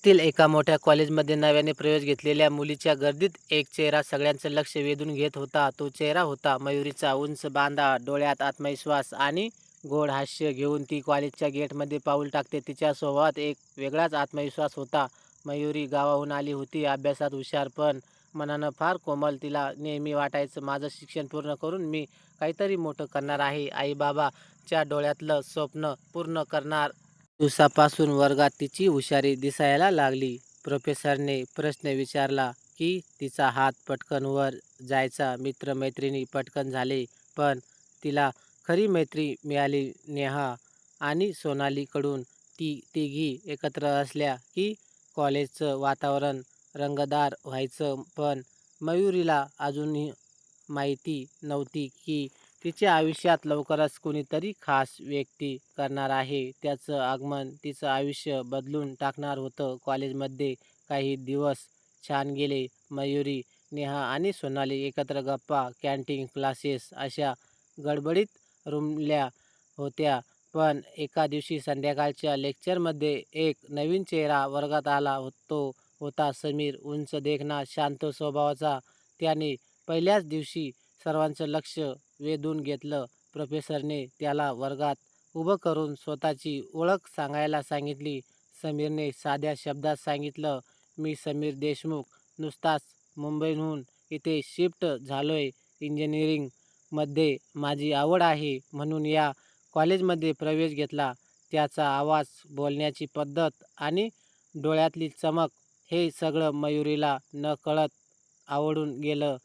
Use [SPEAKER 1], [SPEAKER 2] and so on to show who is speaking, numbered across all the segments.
[SPEAKER 1] पुण्यातील एका मोठ्या कॉलेजमध्ये नव्याने प्रवेश घेतलेल्या मुलीच्या गर्दीत एक चेहरा सगळ्यांचं लक्ष वेधून घेत होता. तो चेहरा होता मयुरीचा. उंच बांधा, डोळ्यात आत्मविश्वास आणि गोड हास्य घेऊन ती कॉलेजच्या गेटमध्ये पाऊल टाकते. तिच्या स्वभावात एक वेगळाच आत्मविश्वास होता. मयुरी गावाहून आली होती, अभ्यासात हुशार पण मनानं फार कोमल. तिला नेहमी वाटायचं, माझं शिक्षण पूर्ण करून मी काहीतरी मोठं करणार आहे. आई-बाबांच्या डोळ्यातलं स्वप्न पूर्ण करणार. दिवसापासून वर्गात तिची हुशारी दिसायला लागली. प्रोफेसरने प्रश्न विचारला की तिचा हात पटकन वर जायचा. मित्र-मैत्रिणी पटकन झाले. पण तिला खरी मैत्री मिळाली नेहा आणि सोनालीकडून. ती तिघी एकत्र असल्या की कॉलेजचं वातावरण रंगतदार व्हायचं. पण मयुरीला अजूनही माहिती नव्हती की तिच्या आयुष्यात लवकरच कुणीतरी खास व्यक्ती करणार आहे. त्याचं आगमन तिचं आयुष्य बदलून टाकणार होतं. कॉलेजमध्ये काही दिवस छान गेले. मयुरी, नेहा आणि सोनाली एकत्र गप्पा, कॅन्टीन, क्लासेस अशा गडबडीत रमल्या होत्या. पण एका दिवशी संध्याकाळच्या लेक्चरमध्ये एक नवीन चेहरा वर्गात आला. तो होता समीर. उंच, देखणा, शांत स्वभावाचा. त्याने पहिल्याच दिवशी सर्वांचं लक्ष वेधून घेतलं. प्रोफेसरने त्याला वर्गात उभं करून स्वतःची ओळख सांगायला सांगितली. समीरने साध्या शब्दात सांगितलं, मी समीर देशमुख, नुकताच मुंबईहून इथे शिफ्ट झालोय. इंजिनिअरिंगमध्ये माझी आवड आहे म्हणून या कॉलेजमध्ये प्रवेश घेतला. त्याचा आवाज, बोलण्याची पद्धत आणि डोळ्यातली चमक हे सगळं मयुरीला नकळत आवडून गेलं.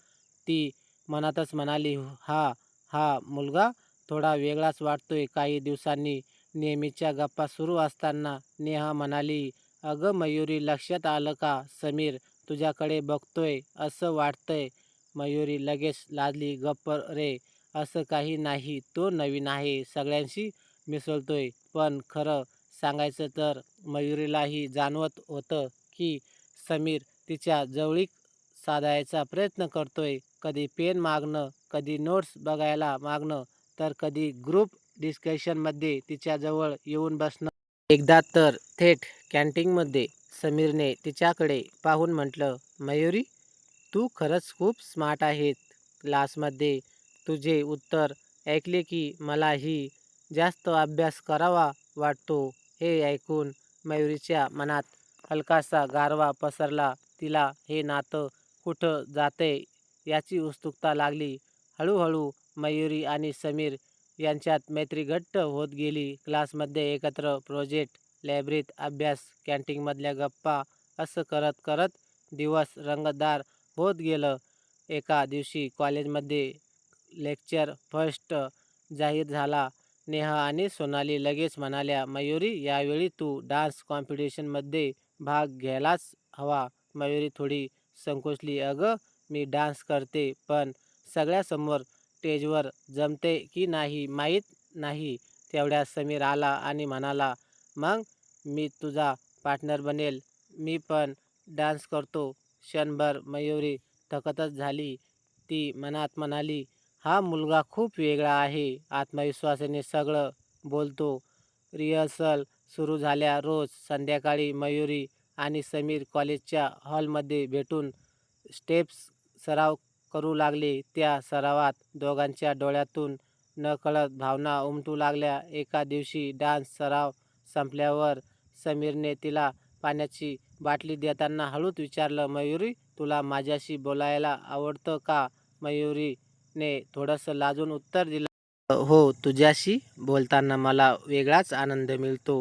[SPEAKER 1] ती मनातच म्हणाली, हा मुलगा थोडा वेगळाच वाटतोय. काही दिवसांनी नेहमीच्या गप्पा सुरू असताना नेहा म्हणाली, अगं मयुरी, लक्षात आलं का? समीर तुझ्याकडे बघतोय असं वाटतंय. मयुरी लगेच लाजली. गप्प रे, असं काही नाही. तो नवीन आहे, सगळ्यांशी मिसळतोय. पण खरं सांगायचं तर मयुरीलाही जाणवत होतं की समीर तिच्या जवळीक साधायचा प्रयत्न करतोय. कधी पेन मागणं, कधी नोट्स बघायला मागणं, तर कधी ग्रुप डिस्कशनमध्ये तिच्याजवळ येऊन बसणं. एकदा तर थेट कॅन्टीनमध्ये समीरने तिच्याकडे पाहून म्हटलं, मयुरी, तू खरंच खूप स्मार्ट आहेस. क्लासमध्ये तुझे उत्तर ऐकले की मलाही जास्त अभ्यास करावा वाटतो. हे ऐकून मयुरीच्या मनात हलकासा गारवा पसरला. तिला हे नातं कुठं जातंय याची उत्सुकता लागली. हळूहळू मयुरी आणि समीर यांच्यात मैत्री घट्ट होत गेली. क्लासमध्ये एकत्र प्रोजेक्ट, लायब्ररीत अभ्यास, कॅन्टीनमधल्या गप्पा असं करत करत दिवस रंगतदार होत गेलं. एका दिवशी कॉलेजमध्ये लेक्चर फर्स्ट जाहीर झाला. नेहा आणि सोनाली लगेच म्हणाल्या, मयुरी, यावेळी तू डान्स कॉम्पिटिशनमध्ये भाग घ्यायलाच हवा. मयुरी थोडी संकोचली. अगं, मी डान्स करते, पण सगळ्यासमोर स्टेजवर जमते की नाही माहीत नाही. तेवढ्यात समीर आला आणि म्हणाला, मग मी तुझा पार्टनर बनेल. मी पण डान्स करतो. क्षणभर मयुरी थक्कच झाली. ती मनात म्हणाली, हा मुलगा खूप वेगळा आहे. आत्मविश्वासाने सगळं बोलतो. रिहर्सल सुरू झाल्या. रोज संध्याकाळी मयुरी आणि समीर कॉलेजच्या हॉलमध्ये भेटून स्टेप्स सराव करू लागले. त्या सरावात दोघांच्या डोळ्यातून नकळत भावना उमटू लागल्या. एका दिवशी डान्स सराव संपल्यावर समीरने तिला पाण्याची बाटली देताना हळूच विचारलं, मयुरी, तुला माझ्याशी बोलायला आवडतं का? मयुरीने थोडंसं लाजून उत्तर दिलं, हो, तुझ्याशी बोलताना मला वेगळाच आनंद मिळतो.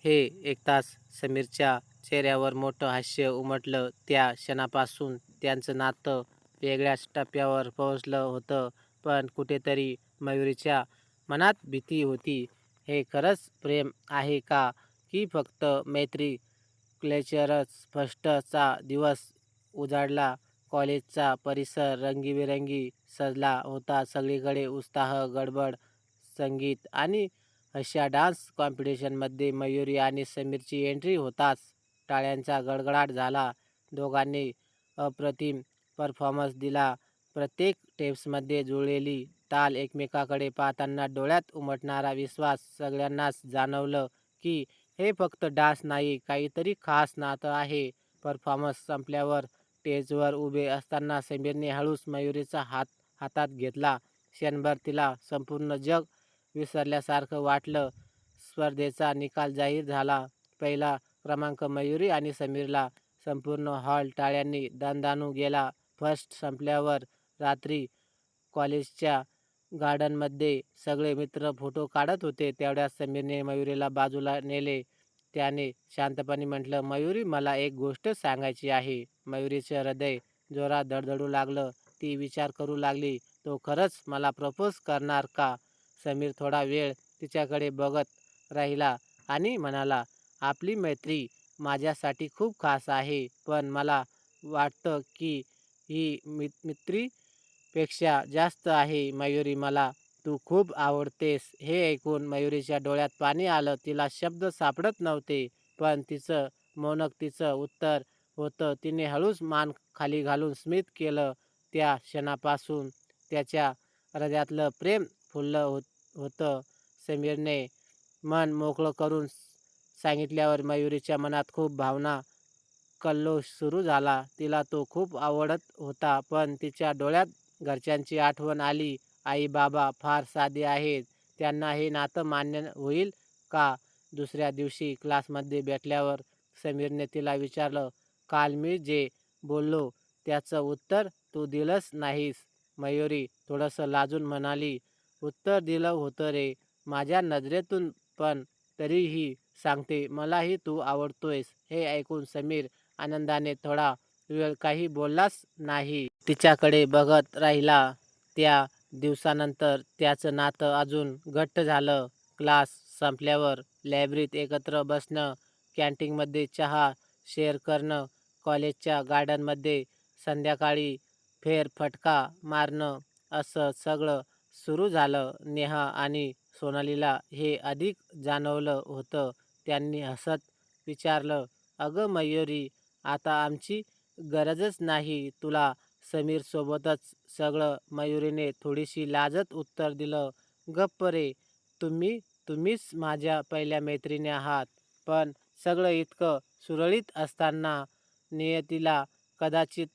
[SPEAKER 1] हे ऐकताच समीरच्या चेहऱ्यावर मोठं हास्य उमटलं. त्या क्षणापासून त्यांचं नातं वेगळ्याच टप्प्यावर पोहोचलं होतं. पण कुठेतरी मयुरीच्या मनात भीती होती. हे खरंच प्रेम आहे का, की फक्त मैत्री? लेक्चरच फर्स्टचा दिवस उजाडला. कॉलेजचा परिसर रंगीबेरंगी सजला होता. सगळीकडे उत्साह, गडबड, संगीत आणि अशा डान्स कॉम्पिटिशनमध्ये मयुरी आणि समीरची एंट्री होताच टाळ्यांचा गडगडाट झाला. दोघांनी अप्रतिम परफॉर्मन्स दिला. प्रत्येक स्टेप्समध्ये जुळलेली ताल, एकमेकांकडे पाहताना डोळ्यात उमटणारा विश्वास. सगळ्यांनाच जाणवलं की हे फक्त डान्स नाही, काहीतरी खास नातं आहे. परफॉर्मन्स संपल्यावर स्टेजवर उभे असताना समीरने हळूच मयुरीचा हात हातात घेतला. क्षणभर तिला संपूर्ण जग विसरल्यासारखं वाटलं. स्पर्धेचा निकाल जाहीर झाला. पहिला क्रमांक मयुरी आणि समीरला. संपूर्ण हॉल टाळ्यांनी दणदणून गेला. फर्स्ट संपल्यावर रात्री कॉलेजच्या गार्डनमध्ये सगळे मित्र फोटो काढत होते. तेवढ्यात समीरने मयुरीला बाजूला नेले. त्याने शांतपणे म्हटलं, "मयुरी, मला एक गोष्ट सांगायची आहे." मयुरीचं हृदय जोरात धडधडू लागलं. ती विचार करू लागली, "तो खरंच मला प्रपोज करणार का?" समीर थोडा वेळ तिच्याकडे बघत राहिला आणि म्हणाला, "आपली मैत्री माझ्यासाठी खूप खास आहे, पण मला वाटतं की ही मैत्रीपेक्षा जास्त आहे. मयुरी, मला तू खूप आवडतेस." हे ऐकून मयुरीच्या डोळ्यात पाणी आलं. तिला शब्द सापडत नव्हते, पण तिचं मौनक तिचं उत्तर होतं. तिने हळूच मान खाली घालून स्मित केलं. त्या क्षणापासून त्याच्या हृदयातलं प्रेम फुललं होतं. समीरने मन मोकळं करून सांगितल्यावर मयुरीच्या मनात खूप भावना कल्लोळ सुरू झाला. तिला तो खूप आवडत होता, पण तिच्या डोळ्यात घरच्यांची आठवण आली. आई-बाबा फार साधे आहेत. त्यांना हे नातं मान्य होईल का? दुसऱ्या दिवशी क्लासमध्ये भेटल्यावर समीरने तिला विचारलं, "काल मी जे बोललो त्याचं उत्तर तू दिलंच नाहीस." मयुरी थोडंसं लाजून म्हणाली, "उत्तर दिलं होतं रे, माझ्या नजरेतून, पण तरीही सांगते, मलाही तू आवडतोयस." हे ऐकून समीर आनंदाने थोडा वेळ काही बोललाच नाही. तिच्याकडे बघत राहिला. त्या दिवसानंतर त्याचं नातं अजून घट्ट झालं. क्लास संपल्यावर लायब्ररीत एकत्र बसणं, कॅन्टीनमध्ये चहा शेअर करणं, कॉलेजच्या गार्डनमध्ये संध्याकाळी फेरफटका मारणं, असं सगळं सुरू झालं. नेहा आणि सोनालीला हे अधिक जाणवलं होतं. त्यांनी हसत विचारलं, "अगं मयुरी, आता आमची गरजच नाही तुला समीरसोबतच सगळं." मयुरीने थोडीशी लाजत उत्तर दिलं, "गप्प रे, तुम्हीच माझ्या पहिल्या मैत्रिणी आहात." पण सगळं इतकं सुरळीत असताना नियतीला कदाचित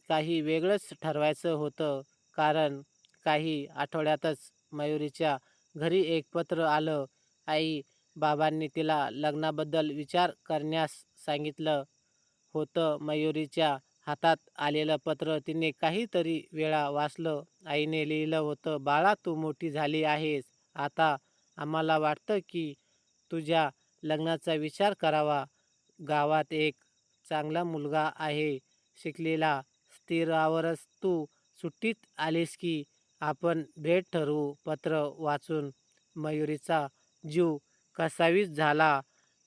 [SPEAKER 1] काही वेगळंच ठरवायचं होतं. कारण काही आठवड्यातच मयुरीच्या घरी एक पत्र आलं. आई-बाबांनी तिला लग्नाबद्दल विचार करण्यास सांगितलं होतं. मयुरीच्या हातात आलेलं पत्र तिने काहीतरी वेळा वाचलं. आईने लिहिलं होतं, "बाळा, तू मोठी झाली आहेस. आता आम्हाला वाटतं की तुझ्या लग्नाचा विचार करावा. गावात एक चांगला मुलगा आहे, शिकलेला. स्थिरावरच तू सुट्टीत आलीस की आपण भेट ठरवू." पत्र वाचून मयुरीचा जीव कासावीस झाला.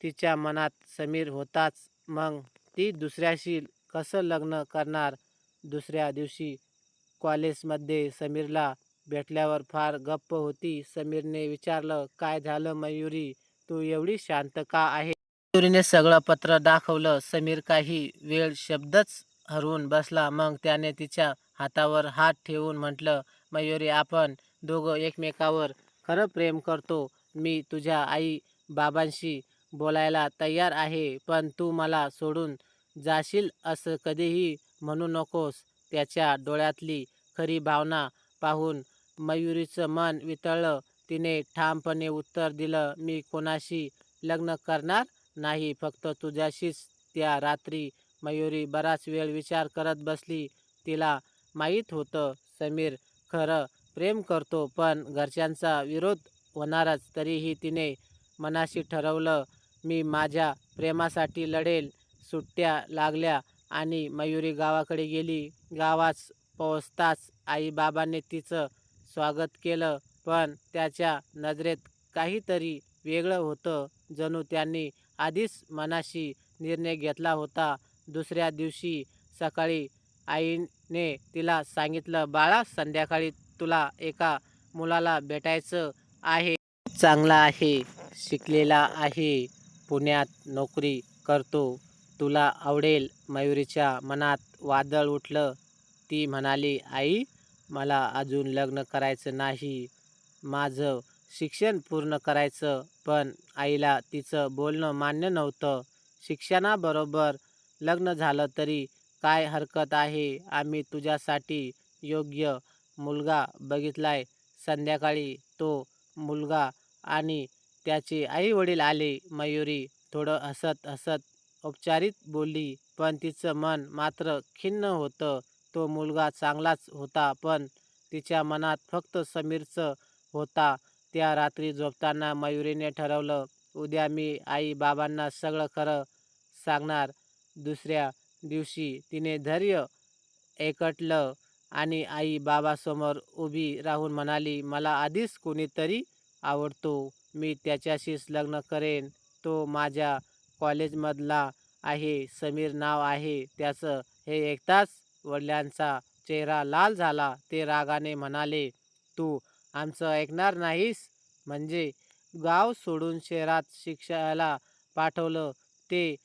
[SPEAKER 1] तिच्या मनात समीर होताच, मग ती दुसऱ्याशी कसं लग्न करणार? दुसऱ्या दिवशी कॉलेजमध्ये समीरला भेटल्यावर फार गप्प होती. समीरने विचारलं, "काय झालं मयुरी? तू एवढी शांत का आहे?" मयुरीने सगळं पत्र दाखवलं. समीर काही वेळ शब्दच हरवून बसला. मग त्याने तिच्या हातावर हात ठेवून म्हटलं, "मयुरी, आपण दोघं एकमेकावर खरं प्रेम करतो. मी तुझ्या आई-बाबांशी बोलायला तयार आहे, पण तू मला सोडून जाशील असं कधीही म्हणू नकोस." त्याच्या डोळ्यातली खरी भावना पाहून मयुरीचं मन वितळलं. तिने ठामपणे उत्तर दिलं, "मी कोणाशी लग्न करणार नाही, फक्त तुझ्याशीच." त्या रात्री मयुरी बराच वेळ विचार करत बसली. तिला माहीत होतं समीर खरं प्रेम करतो, पण घरच्यांचा विरोध होणारच. तरीही तिने मनाशी ठरवलं, "मी माझ्या प्रेमासाठी लढेल." सुट्ट्या लागल्या आणि मयुरी गावाकडे गेली. गावात पोहोचताच आई-बाबांनी तिचं स्वागत केलं, पण त्याच्या नजरेत काहीतरी वेगळं होतं. जणू त्यांनी आधीच मनाशी निर्णय घेतला होता. दुसऱ्या दिवशी सकाळी आईने तिला सांगितलं, "बाळा, संध्याकाळी तुला एका मुलाला भेटायचं आहे. चांगला आहे, शिकलेला आहे, पुण्यात नोकरी करतो. तुला आवडेल." मयुरीच्या मनात वादळ उठलं. ती म्हणाली, "आई, मला अजून लग्न करायचं नाही. माझं शिक्षण पूर्ण करायचं, पण आईला तिचं बोलणं मान्य नव्हतं. शिक्षणाबरोबर लग्न झालं तरी काय हरकत आहे? आम्ही तुझ्यासाठी योग्य मुलगा बघितलाय. संध्याकाळी तो मुलगा आणि त्याचे आई-वडील आले. मयुरी थोडं हसत हसत औपचारिक बोलली, पण तिचं मन मात्र खिन्न होतं. तो मुलगा चांगलाच होता, पण तिच्या मनात फक्त समीरच होता. त्या रात्री झोपताना मयुरीने ठरवलं, उद्या मी आई-बाबांना सगळं खरं सांगणार. दुसऱ्या दिवशी तिने धैर्य एकवटलं आणि आई-बाबांसमोर उभी राहून म्हणाली, मला आधीच कोणीतरी आवडतो. मी त्याच्याशीच लग्न करेन. तो माझ्या कॉलेजमधला आहे. समीर नाव आहे त्याचं. हे ऐकताच वडिलांचा चेहरा लाल झाला. ते रागाने म्हणाले, तू आमचं ऐकणार नाहीस म्हणजे? गाव सोडून शहरात शिकायला पाठवलं ते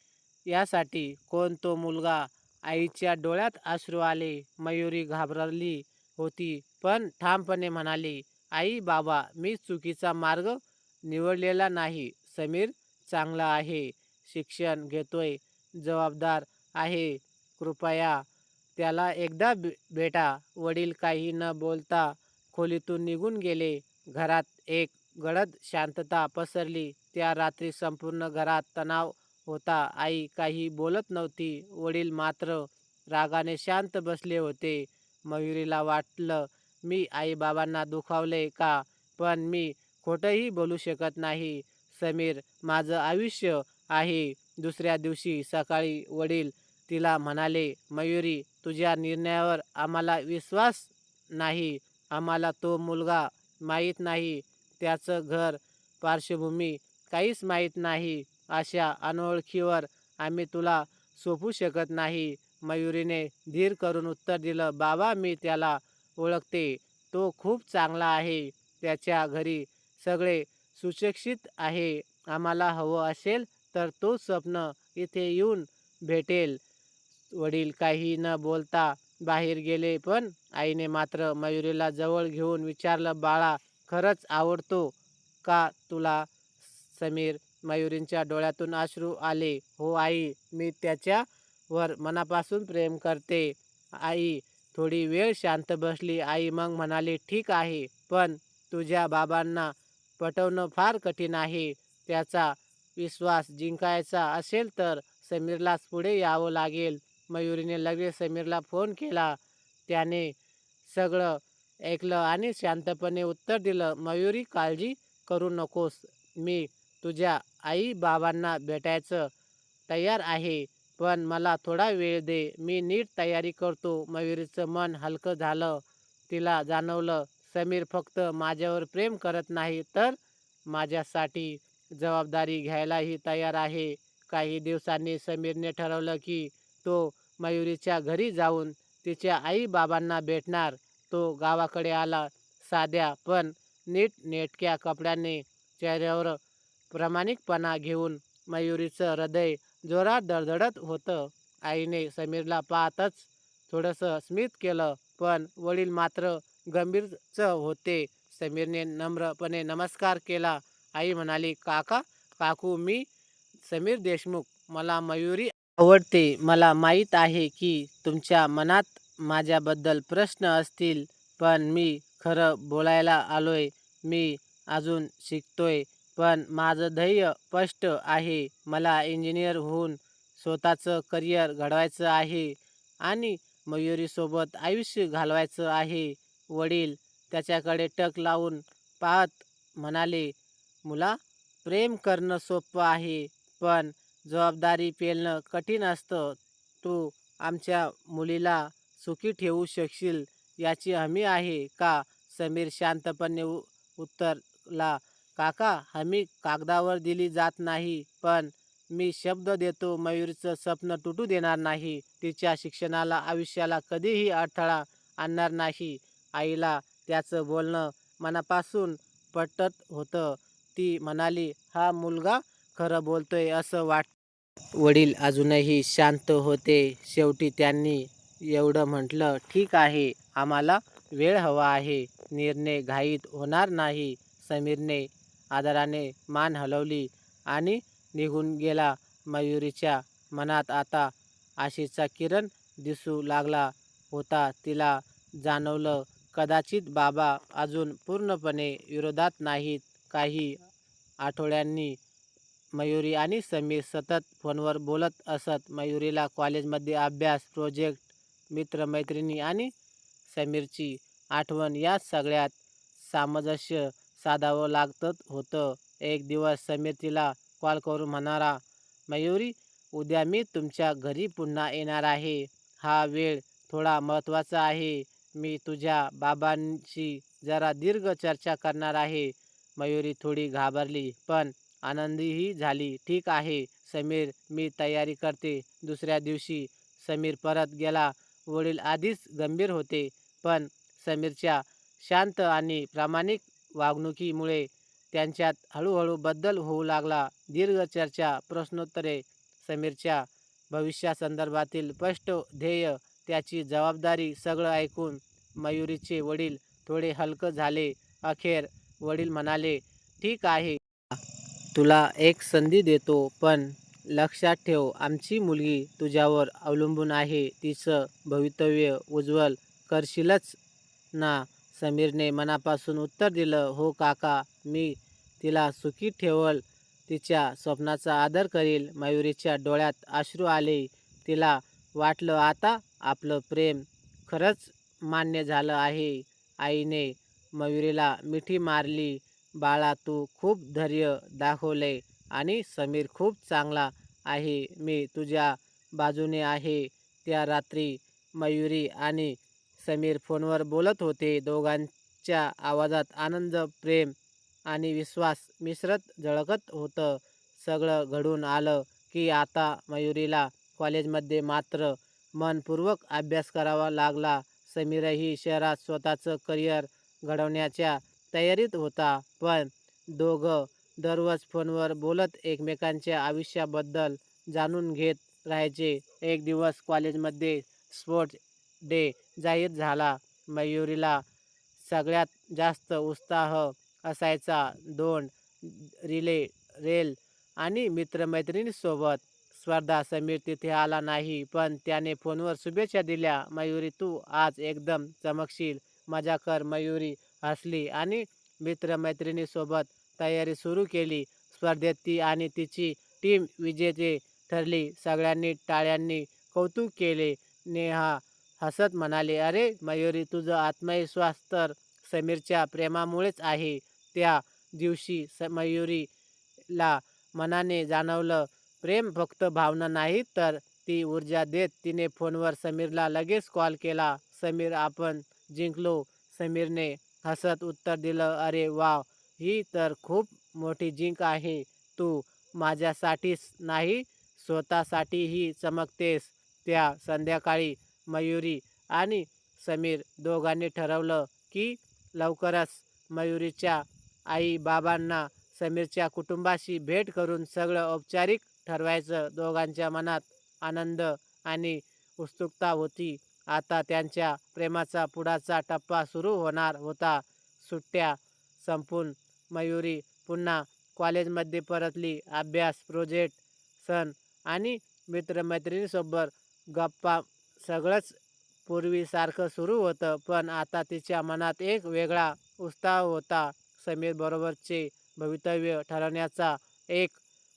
[SPEAKER 1] यासाठी? कोण तो मुलगा? आईच्या डोळ्यात अश्रू आले. मयुरी घाबरली होती, पण ठामपणे म्हणाली, आई बाबा, मी चुकीचा मार्ग निवडलेला नाही. समीर चांगला आहे, शिक्षण घेतोय, जबाबदार आहे. कृपया त्याला एकदा भेटा. वडील काही न बोलता खोलीतून निघून गेले. घरात एक गडद शांतता पसरली. त्या रात्री संपूर्ण घरात तणाव होता. आई काही बोलत नव्हती. वडील मात्र रागाने शांत बसले होते. मयुरीला वाटलं, मी आई-बाबांना दुखावले का? पण मी खोटंही बोलू शकत नाही. समीर माझं आयुष्य आहे. दुसऱ्या दिवशी सकाळी वडील तिला म्हणाले, मयुरी, तुझ्या निर्णयावर आम्हाला विश्वास नाही. आम्हाला तो मुलगा माहीत नाही. त्याचं घर, पार्श्वभूमी काहीच माहीत नाही. अशा अनोळखीवर आम्ही तुला सोपवू शकत नाही. मयुरीने धीर करून उत्तर दिलं, बाबा, मी त्याला ओळखते. तो खूप चांगला आहे. त्याच्या घरी सगळे सुशिक्षित आहे. आम्हाला हवं असेल तर तो स्वप्न इथे येऊन भेटेल. वडील काही न बोलता बाहेर गेले, पण आईने मात्र मयुरीला जवळ घेऊन विचारलं, बाळा, खरंच आवडतो का तुला समीर? मयुरींच्या डोळ्यातून अश्रू आले. हो आई, मी त्याच्यावर मनापासून प्रेम करते. आई थोडी वेळ शांत बसली. आई मग म्हणाली, ठीक आहे, पण तुझ्या बाबांना पटवणं फार कठीण आहे. त्याचा विश्वास जिंकायचा असेल तर समीरलाच पुढे यावं लागेल. मयुरीने लगेच समीरला फोन केला. त्याने सगळं ऐकलं आणि शांतपणे उत्तर दिलं, मयुरी, काळजी करू नकोस. मी तुझ्या आई-बाबांना भेटायचं तयार आहे, पण मला थोडा वेळ दे. मी नीट तयारी करतो. मयुरीचं मन हलकं झालं. तिला जाणवलं, समीर फक्त माझ्यावर प्रेम करत नाही, तर माझ्यासाठी जबाबदारी घ्यायलाही तयार आहे. काही दिवसांनी समीरने ठरवलं की तो मयुरीच्या घरी जाऊन तिच्या आई-बाबांना भेटणार. तो गावाकडे आला. साध्या पण नीटनेटक्या कपड्याने, चेहऱ्यावर प्रामाणिकपणा घेऊन. मयुरीचं हृदय जोरात धडधडत होतं. आईने समीरला पाहतच थोडंसं स्मित केलं, पण वडील मात्र गंभीरच होते. समीरने नम्रपणे नमस्कार केला. आई म्हणाली, काका, काकू, मी समीर देशमुख. मला मयुरी आवडते. मला माहीत आहे की तुमच्या मनात माझ्याबद्दल प्रश्न असतील, पण मी खरं बोलायला आलोय. मी अजून शिकतोय, पण माझं ध्येय स्पष्ट आहे. मला इंजिनियर होऊन स्वतःचं करिअर घडवायचं आहे आणि मयुरीसोबत आयुष्य घालवायचं आहे. वडील त्याच्याकडे टक लावून पाहत म्हणाले, मुला, प्रेम करणं सोपं आहे, पण जबाबदारी पेलणं कठीण असतं. तू आमच्या मुलीला सुखी ठेवू शकशील याची हमी आहे का? समीर शांतपणे उत्तरला, काका, हमी कागदावर दिली जात नाही, पण मी शब्द देतो, मयुरीचं स्वप्न तुटू देणार नाही. तिच्या शिक्षणाला, आयुष्याला कधीही अडथळा आणणार नाही. आईला त्याचं बोलणं मनापासून पटत होतं. ती म्हणाली, हा मुलगा खरं बोलतोय असं वाटतं. वडील अजूनही शांत होते. शेवटी त्यांनी एवढं म्हटलं, ठीक आहे, आम्हाला वेळ हवा आहे. निर्णय घाईत होणार नाही. समीरने आदराने मान हलवली आणि निघून गेला. मयुरीच्या मनात आता आशेचा किरण दिसू लागला होता. तिला जाणवलं, कदाचित बाबा अजून पूर्णपणे विरोधात नाहीत. काही आठवड्यांनी मयुरी आणि समीर सतत फोनवर बोलत असत. मयुरीला कॉलेजमध्ये अभ्यास, प्रोजेक्ट, मित्रमैत्रिणी आणि समीरची आठवण या सगळ्यात सामंजस्य साधावं लागत होतं. एक दिवस समीर तिला कॉल करून म्हणाला, मयुरी, उद्या मी तुमच्या घरी पुन्हा येणार आहे. हा वेळ थोडा महत्त्वाचा आहे. मी तुझ्या बाबांशी जरा दीर्घ चर्चा करणार आहे. मयुरी थोडी घाबरली पण आनंदीही झाली. ठीक आहे समीर, मी तयारी करते. दुसऱ्या दिवशी समीर परत गेला. वडील आधीच गंभीर होते, पण समीरच्या शांत आणि प्रामाणिक वागणुकीमुळे त्यांच्यात हळूहळू बदल होऊ लागला. दीर्घ चर्चा, प्रश्नोत्तरे, समीरच्या भविष्यासंदर्भातील स्पष्ट ध्येय, त्याची जबाबदारी सगळं ऐकून मयुरीचे वडील थोडे हलकं झाले. अखेर वडील म्हणाले, ठीक आहे, तुला एक संधी देतो, पण लक्षात ठेव, आमची मुलगी तुझ्यावर अवलंबून आहे. तिचं भवितव्य उज्ज्वल करशीलच ना? समीरने मनापासून उत्तर दिलं, हो काका, मी तिला सुखी ठेवल, तिच्या स्वप्नाचा आदर करील. मयुरीच्या डोळ्यात अश्रू आले. तिला वाटलं, आता आपलं प्रेम खरंच मान्य झालं आहे. आईने मयुरीला मिठी मारली. बाळा, तू खूप धैर्य दाखवलंय आणि समीर खूप चांगला आहे. मी तुझ्या बाजूने आहे. त्या रात्री मयुरी आणि समीर फोनवर बोलत होते. दोघांच्या आवाजात आनंद, प्रेम आणि विश्वास मिश्रित झळकत होतं. सगळं घडून आलं की आता मयुरीला कॉलेजमध्ये मात्र मनपूर्वक अभ्यास करावा लागला. समीरही शहरात स्वतःचं करिअर घडवण्याच्या तयारीत होता. पण दोघं दररोज फोनवर बोलत एकमेकांच्या आयुष्याबद्दल जाणून घेत राहायचे. एक दिवस कॉलेजमध्ये स्पोर्ट्स डे जाहीर झाला. मयुरीला सगळ्यात जास्त उत्साह असायचा. 2 रिले रेल आणि मित्रमैत्रिणींसोबत स्पर्धा. समीर तिथे आला नाही, पण त्याने फोनवर शुभेच्छा दिल्या. मयुरी, तू आज एकदम चमकशील, मजा कर. मयुरी हसली आणि मित्रमैत्रिणींसोबत तयारी सुरू केली. स्पर्धेत ती आणि तिची टीम विजेते ठरली. सगळ्यांनी टाळ्यांनी कौतुक केले. नेहा हसत म्हणाली, अरे मयुरी, तुझा आत्मविश्वास तर समीरच्या प्रेमामुळेच आहे. त्या दिवशी मयुरीला मनाने जाणवलं, प्रेम फक्त भावना नाही, तर ती ऊर्जा देत. तिने फोनवर समीरला लगेच कॉल केला. समीर, आपण जिंकलो. समीरने हसत उत्तर दिलं, अरे वा, ही तर खूप मोठी जिंक आहे. तू माझ्यासाठीच नाही, स्वतःसाठीही चमकतेस. त्या संध्याकाळी मयुरी आणि समीर दोघांनी ठरवलं की लवकरच मयुरीच्या आई बाबांना समीरच्या कुटुंबाशी भेट करून सगळं औपचारिक ठरवायचं. दोघांच्या मनात आनंद आणि उत्सुकता होती. आता त्यांच्या प्रेमाचा पुढचा टप्पा सुरू होणार होता. सुट्ट्या संपून मयुरी पुन्हा कॉलेजमध्ये परतली. अभ्यास, प्रोजेक्ट, सण आणि मित्रमैत्रिणींसोबत गप्पा, सगळंच पूर्वीसारखं सुरू होतं. पण आता तिच्या मनात एक वेगळा उत्साह होता. समीर बरोबरचे भवितव्य ठरवण्याचा. एक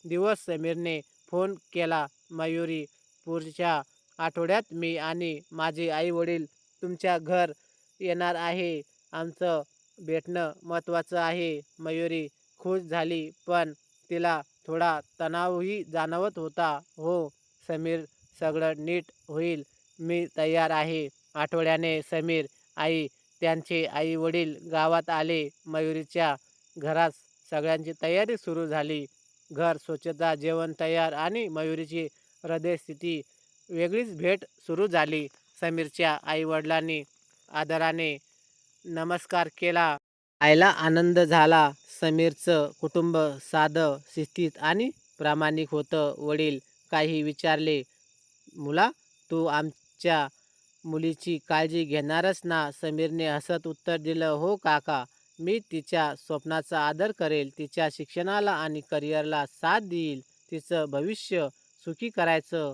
[SPEAKER 1] दिवस समीरने फोन केला, मयुरी, पुढच्या आठवड्यात मी आणि माझे आई-वडील तुमच्या घर येणार आहे. आमचं भेटणं महत्त्वाचं आहे. मयुरी खुश झाली, पण तिला थोडा तणावही जाणवत होता. हो समीर, सगळं नीट होईल. मी तयार आहे. आठवड्याने समीर, आई, त्यांचे आई वडील गावात आले. मयुरीच्या घरात सगळ्यांची तयारी सुरू झाली. घर, स्वच्छता, जेवण तयार आणि मयुरीची हृदयस्थिती वेगळीच. भेट सुरू झाली. समीरच्या आई वडिलांनी आदराने नमस्कार केला. आईला आनंद झाला. समीरचं कुटुंब साधं, शिस्तीत आणि प्रामाणिक होतं. वडील काही विचारले, मुला, तू आमच्या मुलीची काळजी घेणारच ना? समीरने हसत उत्तर दिलं, हो काका, मी तिच्या स्वप्नाचा आदर करेल, तिच्या शिक्षणाला आणि करिअरला साथ देईल, तिचं भविष्य सुखी करायचं.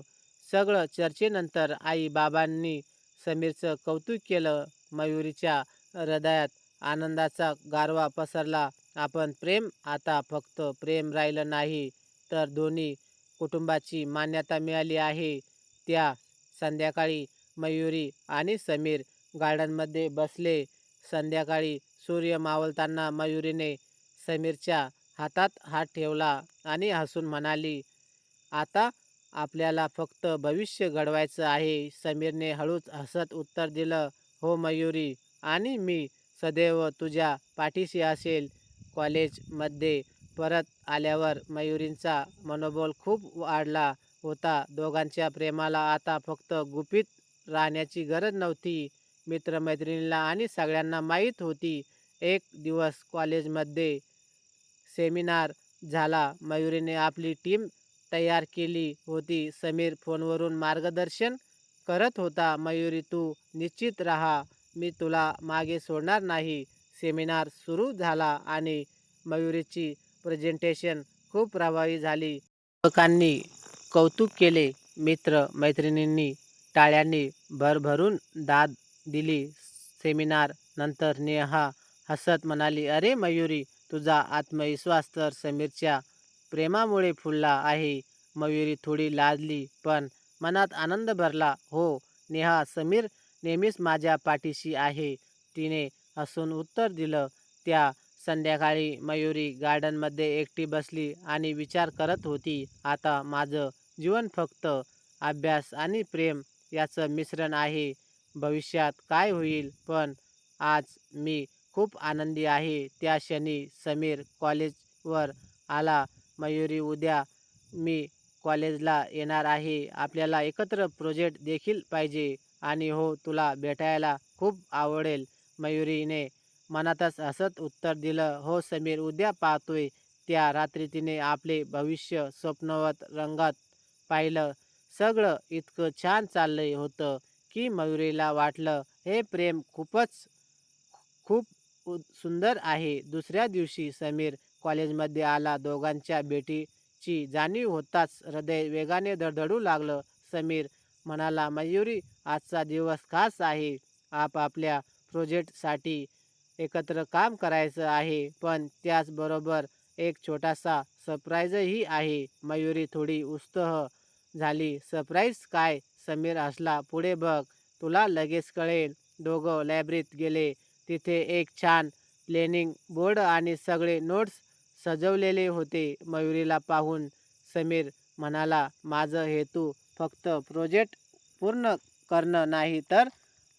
[SPEAKER 1] सगळं चर्चेनंतर आई-बाबांनी समीरचं कौतुक केलं. मयुरीच्या हृदयात आनंदाचा गारवा पसरला. आपण प्रेम आता फक्त प्रेम राहिलं नाही, तर दोन्ही कुटुंबाची मान्यता मिळाली आहे. त्या संध्याकाळी मयुरी आणि समीर गार्डनमध्ये बसले. संध्याकाळी सूर्य मावळताना मयुरीने समीरच्या हातात हात ठेवला आणि हसून म्हणाली, "आता आपल्याला फक्त भविष्य घडवायचं आहे." समीरने हळूच हसत उत्तर दिलं, "हो मयुरी, आणि मी सदैव तुझ्या पाठीशी असेल." कॉलेजमध्ये परत आल्यावर मयुरींचा मनोबल खूप वाढला होता. दोघांच्या प्रेमाला आता फक्त गुपित राहण्याची गरज नव्हती. मित्रमैत्रिणींना आणि सगळ्यांना माहीत होती. एक दिवस कॉलेजमध्ये सेमिनार झाला. मयुरीने आपली टीम तयार केली होती. समीर फोनवरून मार्गदर्शन करत होता. "मयुरी, तू निश्चित राहा, मी तुला मागे सोडणार नाही." सेमिनार सुरू झाला आणि मयुरीची प्रेझेंटेशन खूप प्रभावी झाली. शिक्षकांनी कौतुक केले. मित्र-मैत्रिणींनी टाळ्यांनी भरभरून दाद दिली. सेमिनार नंतर नेहा हसत म्हणाली, "अरे मयुरी, तुझा आत्मविश्वास तर समीरच्या प्रेमामुळे फुलला आहे." मयुरी थोडी लाजली, पण मनात आनंद भरला. "हो नेहा, समीर नेहमीच माझ्या पाठीशी आहे," तिने हसून उत्तर दिलं. त्या संध्याकाळी मयुरी गार्डनमध्ये एकटी बसली आणि विचार करत होती, "आता माझं जीवन फक्त अभ्यास आणि प्रेम याचं मिश्रण आहे. भविष्यात काय होईल? पण आज मी खूप आनंदी आहे." त्या क्षणी समीर कॉलेजवर आला. "मयुरी, उद्या मी कॉलेजला येणार आहे. आपल्याला एकत्र प्रोजेक्ट देखील पाहिजे. आणि हो, तुला भेटायला खूप आवडेल." मयुरीने मनातच हसत उत्तर दिलं, "हो समीर, उद्या पाहतोय." त्या रात्री तिने आपले भविष्य स्वप्नवत रंगात पाहिलं. सगळं इतकं छान चाललं होतं की मयुरीला वाटलं, हे प्रेम खूप सुंदर आहे. दुसऱ्या दिवशी समीर कॉलेजमध्ये आला. दोघांच्या भेटीची जाणीव होताच हृदय वेगाने धडधडू लागलं. समीर म्हणाला, "मयुरी, आजचा दिवस खास आहे. आपापल्या प्रोजेक्टसाठी एकत्र काम करायचं आहे, पण त्याचबरोबर एक छोटासा सरप्राईजही आहे." मयुरी थोडी उत्साह झाली. "सरप्राईज काय?" समीर हसला. "पुढे बघ, तुला लगेच कळेल." दोघं लायब्ररीत गेले. तिथे एक छान प्लॅनिंग बोर्ड आणि सगळे नोट्स सजवलेले होते. मयुरीला पाहून समीर म्हणाला, "माझं हेतू फक्त प्रोजेक्ट पूर्ण करणं नाही, तर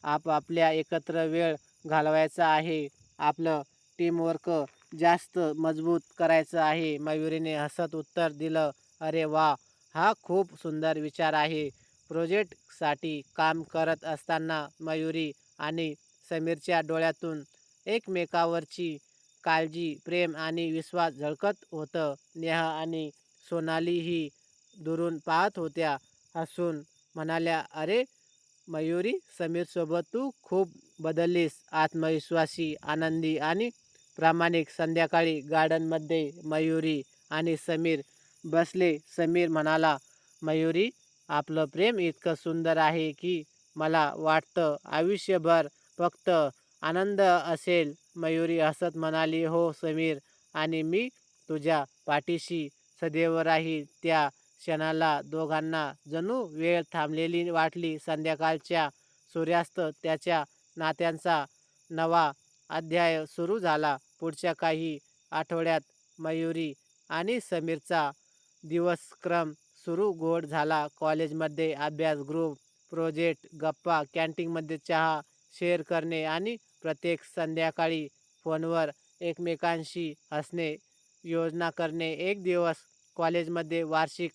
[SPEAKER 1] आपापल्या एकत्र वेळ घालवायचा आहे. आपलं टीमवर्क जास्त मजबूत करायचं आहे." मयुरीने हसत उत्तर दिलं, "अरे वा, हा खूप सुंदर विचार आहे." प्रोजेक्टसाठी काम करत असताना मयुरी आणि समीरच्या डोळ्यातून एकमेकावरची काळजी, प्रेम आणि विश्वास झळकत होतं. नेहा आणि सोनालीही दुरून पाहत होत्या. हसून म्हणाल्या, "अरे मयुरी, समीरसोबत तू खूप बदललीस." आत्मविश्वासी, आनंदी आणि प्रामाणिक. संध्याकाळी गार्डनमध्ये मयुरी आणि समीर बसले. समीर म्हणाला, "मयुरी, आपलं प्रेम इतकं सुंदर आहे की मला वाटतं आयुष्यभर फक्त आनंद असेल." मयुरी हसत म्हणाली, "हो समीर, आणि मी तुझ्या पाठीशी सदैव राहील." त्या क्षणाला दोघांना जणू वेळ थांबलेली वाटली. संध्याकाळच्या सूर्यास्त त्याच्या नात्यांचा नवा अध्याय सुरू झाला. पुढच्या काही आठवड्यात मयुरी आणि समीरचा दिवसक्रम सुरू गोड झाला. कॉलेजमध्ये अभ्यास, ग्रुप प्रोजेक्ट, गप्पा, कॅन्टीनमध्ये चहा शेअर करणे आणि प्रत्येक संध्याकाळी फोनवर एकमेकांशी हसणे, योजना करणे. एक दिवस कॉलेजमध्ये वार्षिक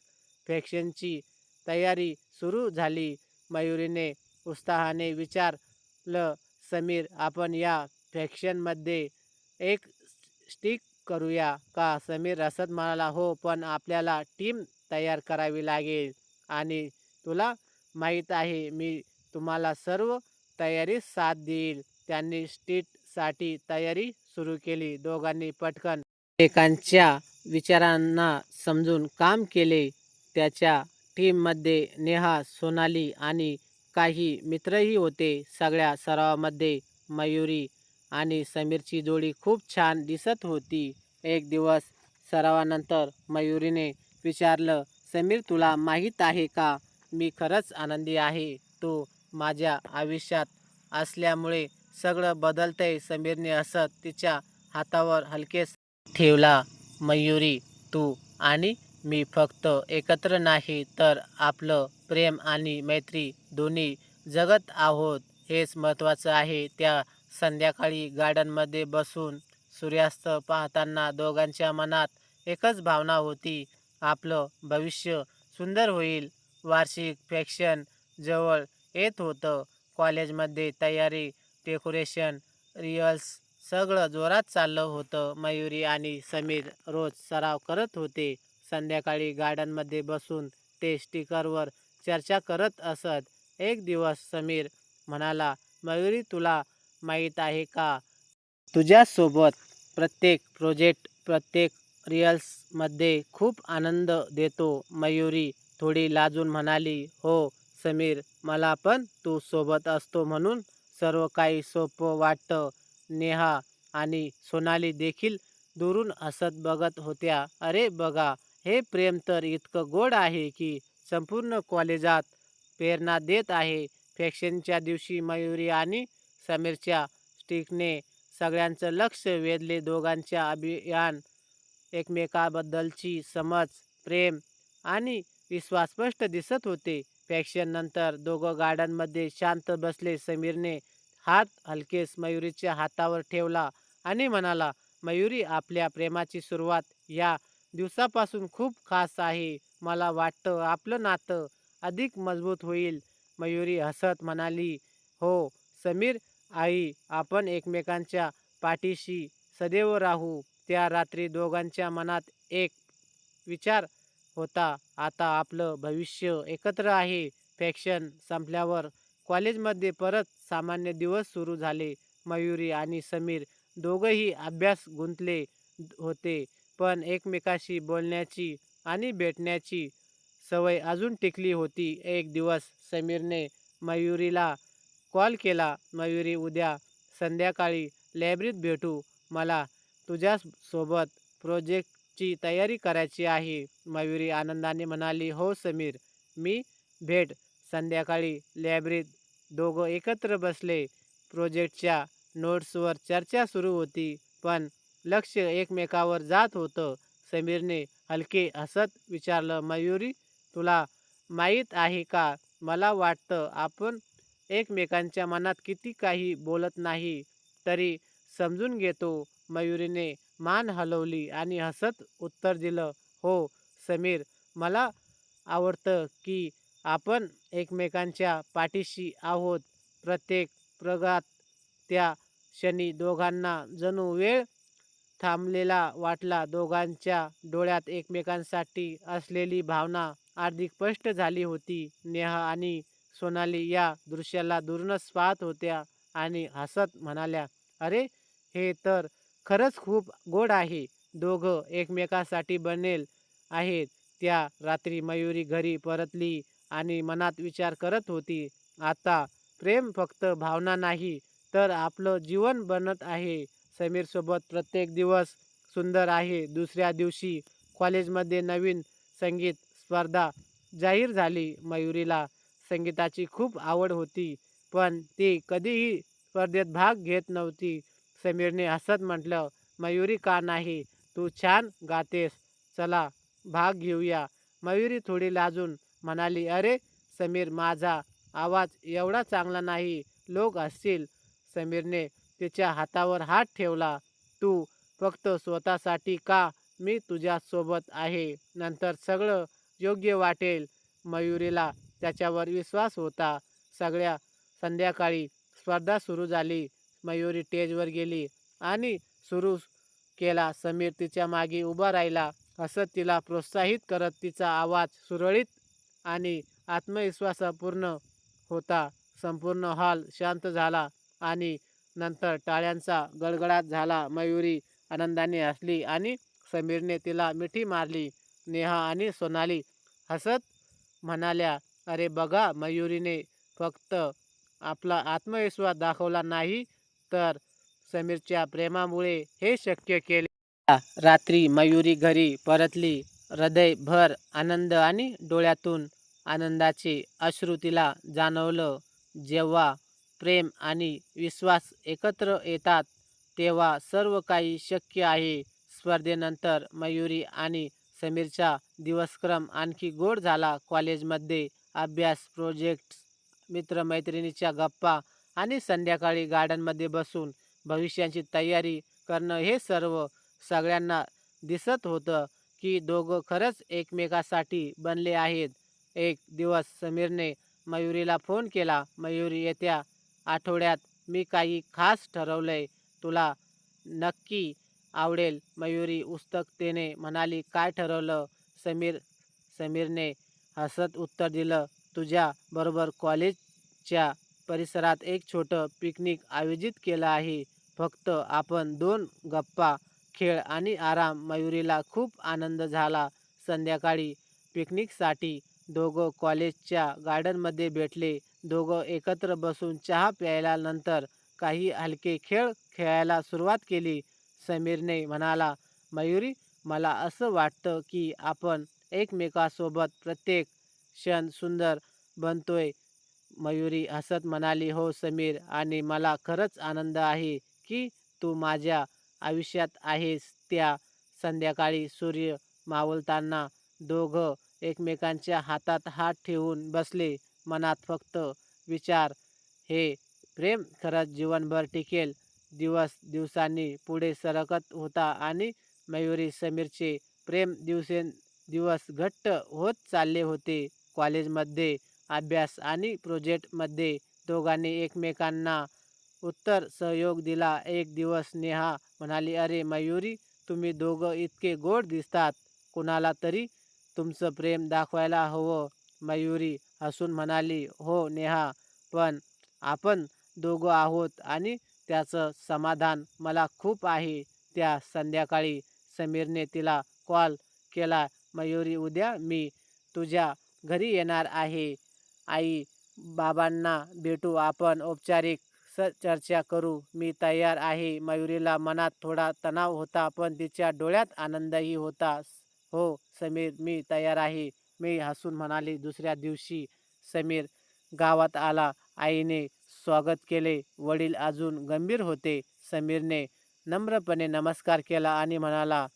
[SPEAKER 1] फंक्शनची तयारी सुरू झाली. मयुरीने उत्साहाने विचारलं, "समीर, आपण या फंक्शनमध्ये एक स्टिक करूया का?" समीर हसत म्हणाला, "हो, पण आपल्याला टीम तयार करावी लागेल, आणि तुला माहीत आहे मी तुम्हाला सर्व तयारीत साथ देईल." त्यांनी स्टिकसाठी तयारी सुरू केली. दोघांनी पटकन एकमेकांच्या विचारांना समजून काम केले. त्याच्या टीममध्ये नेहा, सोनाली आणि काही मित्रही होते. सगळ्या सरावामध्ये मयुरी आणि समीरची जोडी खूप छान दिसत होती. एक दिवस सरावानंतर मयुरीने विचारलं, "समीर, तुला माहीत आहे का, मी खरंच आनंदी आहे. तू माझ्या आयुष्यात असल्यामुळे सगळं बदलतंय." समीरने हसत तिच्या हातावर हलकेच ठेवला. "मयुरी, तू आणि मी फक्त एकत्र नाही, तर आपलं प्रेम आणि मैत्री दोन्ही जगत आहोत, हेच महत्त्वाचं आहे." त्या संध्याकाळी गार्डनमध्ये बसून सूर्यास्त पाहताना दोघांच्या मनात एकच भावना होती, आपलं भविष्य सुंदर होईल. वार्षिक फंक्शन जवळ येत होतं. कॉलेजमध्ये तयारी, डेकोरेशन, रिहर्सल सगळं जोरात चाललं होतं. मयुरी आणि समीर रोज सराव करत होते. संध्याकाळी गार्डनमध्ये बसून ते स्टिकरवर चर्चा करत असत. एक दिवस समीर म्हणाला, "मयुरी, तुला माहीत आहे का, तुझ्यासोबत प्रत्येक प्रोजेक्ट, प्रत्येक रिहर्सलमध्ये खूप आनंद देतो." मयुरी थोडी लाजून म्हणाली, "हो समीर, मला पण तू सोबत असतो म्हणून सर्व काही सोपं वाटतं." नेहा आणि सोनाली देखील दुरून हसत बघत होत्या. "अरे बघा, हे प्रेम तर इतकं गोड आहे की संपूर्ण कॉलेजात प्रेरणा देत आहे." फंक्शनच्या दिवशी मयुरी आणि समीरच्या स्टिकने सगळ्यांचं लक्ष वेधले. दोघांच्या अभियान, एकमेकांबद्दलची समज, प्रेम आणि विश्वास स्पष्ट दिसत होते. फंक्शननंतर दोघं गार्डनमध्ये शांत बसले. समीरने हात हलकेच मयुरीच्या हातावर ठेवला आणि म्हणाला, "मयुरी, आपल्या प्रेमाची सुरुवात या दिवसापासून खूप खास आहे. मला वाटतं आपलं नातं अधिक मजबूत होईल." मयुरी हसत म्हणाली, "हो समीर, आई, आपण एकमेकांच्या पाठीशी सदैव राहू." त्या रात्री दोघांच्या मनात एक विचार होता, आता आपलं भविष्य एकत्र आहे. फंक्शन संपल्यावर कॉलेजमध्ये परत सामान्य दिवस सुरू झाले. मयुरी आणि समीर दोघंही अभ्यास गुंतले होते, पण एकमेकाशी बोलण्याची आणि भेटण्याची सवय अजून टिकली होती. एक दिवस समीरने मयुरीला कॉल केला, "मयुरी, उद्या संध्याकाळी लायब्ररीत भेटू. मला तुझ्यासोबत प्रोजेक्टची तयारी करायची आहे." मयुरी आनंदाने म्हणाली, "हो समीर, मी भेट." संध्याकाळी लायब्ररीत दोघं एकत्र बसले. प्रोजेक्टच्या नोट्सवर चर्चा सुरू होती, पण लक्ष एकमेकावर जात होतं. समीरने हलके हसत विचारलं, "मयुरी, तुला माहीत आहे का, मला वाटतं आपण एकमेकांच्या मनात किती काही बोलत नाही, तरी समजून घेतो." मयुरीने मान हलवली आणि हसत उत्तर दिलं, "हो समीर, मला आवडतं की आपण एकमेकांच्या पाठीशी आहोत." प्रत्येक प्रगात त्या क्षणी दोघांना जणू वेळ थांबलेला वाटला. दोघांच्या डोळ्यात एकमेकांसाठी असलेली भावना अधिक स्पष्ट झाली होती. नेहा आणि सोनाली या दृश्याला दुरूनच पाहत होत्या आणि हसत म्हणाल्या, "अरे, हे तर खरंच खूप गोड आहे. दोघं एकमेकांसाठी बनेल आहेत." त्या रात्री मयुरी घरी परतली आणि मनात विचार करत होती, आता प्रेम फक्त भावना नाही, तर आपलं जीवन बनत आहे. समीरसोबत प्रत्येक दिवस सुंदर आहे. दुसऱ्या दिवशी कॉलेजमध्ये नवीन संगीत स्पर्धा जाहीर झाली. मयुरीला संगीताची खूप आवड होती, पण ती कधीही स्पर्धेत भाग घेत नव्हती. समीरने हसत म्हटलं, "मयुरी, का नाही? तू छान गातेस. चला भाग घेऊया." मयुरी थोडी लाजून म्हणाली, "अरे समीर, माझा आवाज एवढा चांगला नाही, लोक हसतील." समीरने तिच्या हातावर हात ठेवला, "तू फक्त स्वतःसाठी का, मी तुझ्यासोबत आहे. नंतर सगळं योग्य वाटेल." मयुरीला त्याच्यावर विश्वास होता. सगळ्या संध्याकाळी स्पर्धा सुरू झाली. मयुरी स्टेजवर गेली आणि सुरू केला. समीर तिच्या मागे उभा राहिला, हसत तिला प्रोत्साहित करत. तिचा आवाज सुरळीत आणि आत्मविश्वासपूर्ण होता. संपूर्ण हॉल शांत झाला आणि नंतर टाळ्यांचा गडगडाट झाला. मयुरी आनंदाने हसली आणि समीरने तिला मिठी मारली. नेहा आणि सोनाली हसत म्हणाल्या, "अरे बघा, मयुरीने फक्त आपला आत्मविश्वास दाखवला नाही, तर समीरच्या प्रेमामुळे हे शक्य केले." रात्री मयुरी घरी परतली. हृदयभर आनंद आणि डोळ्यातून आनंदाचे अश्रू तिला जाणवलं. जेव्हा प्रेम आणि विश्वास एकत्र येतात, तेव्हा सर्व काही शक्य आहे. स्पर्धेनंतर मयुरी आणि समीरचा दिवसक्रम आणखी गोड झाला. कॉलेजमध्ये अभ्यास, प्रोजेक्ट्स, मित्रमैत्रिणीच्या गप्पा आणि संध्याकाळी गार्डनमध्ये बसून भविष्याची तयारी करणं, हे सर्व सगळ्यांना दिसत होतं की दोघं खरंच एकमेकासाठी बनले आहेत. एक दिवस समीरने मयुरीला फोन केला. "मयुरी, येत्या आठवड्यात मी काही खास ठरवलंय. तुला नक्की आवडेल." मयुरी उत्सुकतेने म्हणाली, "काय ठरवलं समीरने हसत उत्तर दिलं, "तुझ्या बरोबर कॉलेजच्या परिसरात एक छोटं पिकनिक आयोजित केलं आहे. फक्त आपण दोन, गप्पा, खेळ आणि आराम." मयुरीला खूप आनंद झाला. संध्याकाळी पिकनिकसाठी दोघं कॉलेजच्या गार्डनमध्ये भेटले. दोघं एकत्र बसून चहा प्यायला, नंतर काही हलके खेळ खेळायला सुरुवात केली. समीरने म्हणाला, "मयुरी, मला असं वाटतं की आपण एकमेकांसोबत प्रत्येक क्षण सुंदर बनतोय." मयुरी हसत म्हणाली, "हो समीर, आणि मला खरंच आनंद आहे की तू माझ्या आयुष्यात आहेस." त्या संध्याकाळी सूर्य मावळताना दोघं एकमेकांच्या हातात हात ठेवून बसले. मनात फक्त विचार, हे प्रेम खरंच जीवनभर टिकेल. दिवस दिवसांनी पुढे सरकत होता आणि मयुरी समीरचे प्रेम दिवसेंदिवस घट्ट होत चालले होते. कॉलेजमध्ये अभ्यास आणि प्रोजेक्टमध्ये दोघांनी एकमेकांना उत्तर सहयोग दिला. एक दिवस नेहा म्हणाली, "अरे मयुरी, तुम्ही दोघं इतके गोड दिसतात. कुणाला तरी तुमचं प्रेम दाखवायला हवं." मयुरी हसून म्हणाली, "हो नेहा, पण आपण दोघं आहोत आणि त्याचं समाधान मला खूप आहे." त्या संध्याकाळी समीरने तिला कॉल केला, "मयुरी, उद्या मी तुझ्या घरी येणार आहे. आई बाबांना भेटू. आपण औपचारिक चर्चा करू. मी तयार आहे." मयुरीला मनात थोडा तणाव होता, पण तिच्या डोळ्यात आनंदही होता. "हो समीर, मी तयार आहे," मी हसून म्हणाली. दुसऱ्या दिवशी समीर गावात आला. आईने स्वागत केले. वडील अजून गंभीर होते. समीरने नम्रपणे नमस्कार केला आणि म्हणाला,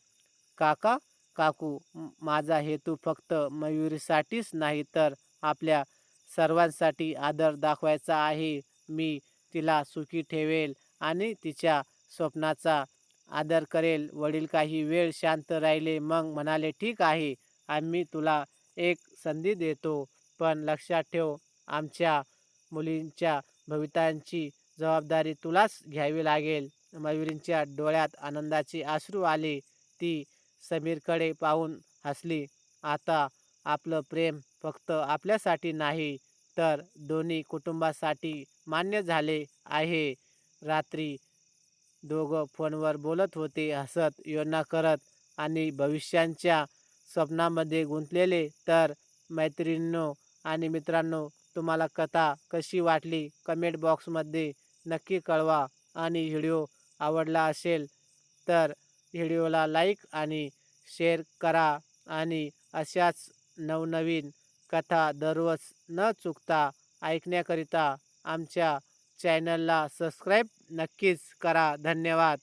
[SPEAKER 1] "काका, काकू, माझा हेतू फक्त मयुरीसाठीच नाही, तर आपल्या सर्वांसाठी आदर दाखवायचा आहे. मी तिला सुखी ठेवेल आणि तिच्या स्वप्नाचा आदर करेल." वडील काही वेळ शांत राहिले, मग म्हणाले, "ठीक आहे, आम्ही तुला एक संधी देतो. पण लक्षात ठेव, आमच्या मुलींच्या भवितव्याची जबाबदारी तुलाच घ्यावी लागेल." मयुरींच्या डोळ्यात आनंदाचे अश्रू आले. ती समीरकडे पाहून हसली. "आता आपलं प्रेम फक्त आपल्यासाठी नाही, तर दोन्ही कुटुंबासाठी मान्य झाले आहे." रात्री दोघं फोनवर बोलत होते, हसत, योजना करत आणि भविष्याच्या स्वप्नामध्ये गुंतलेले. तर मैत्रिणींनो आणि मित्रांनो, तुम्हाला कथा कशी वाटली कमेंट बॉक्समध्ये नक्की कळवा. आणि व्हिडिओ आवडला असेल तर व्हिडिओला लाईक आणि शेअर करा. आणि अशाच नवनवीन कथा दररोज न चुकता ऐकण्याकरिता आमच्या चॅनलला सबस्क्राईब नक्कीच करा. धन्यवाद.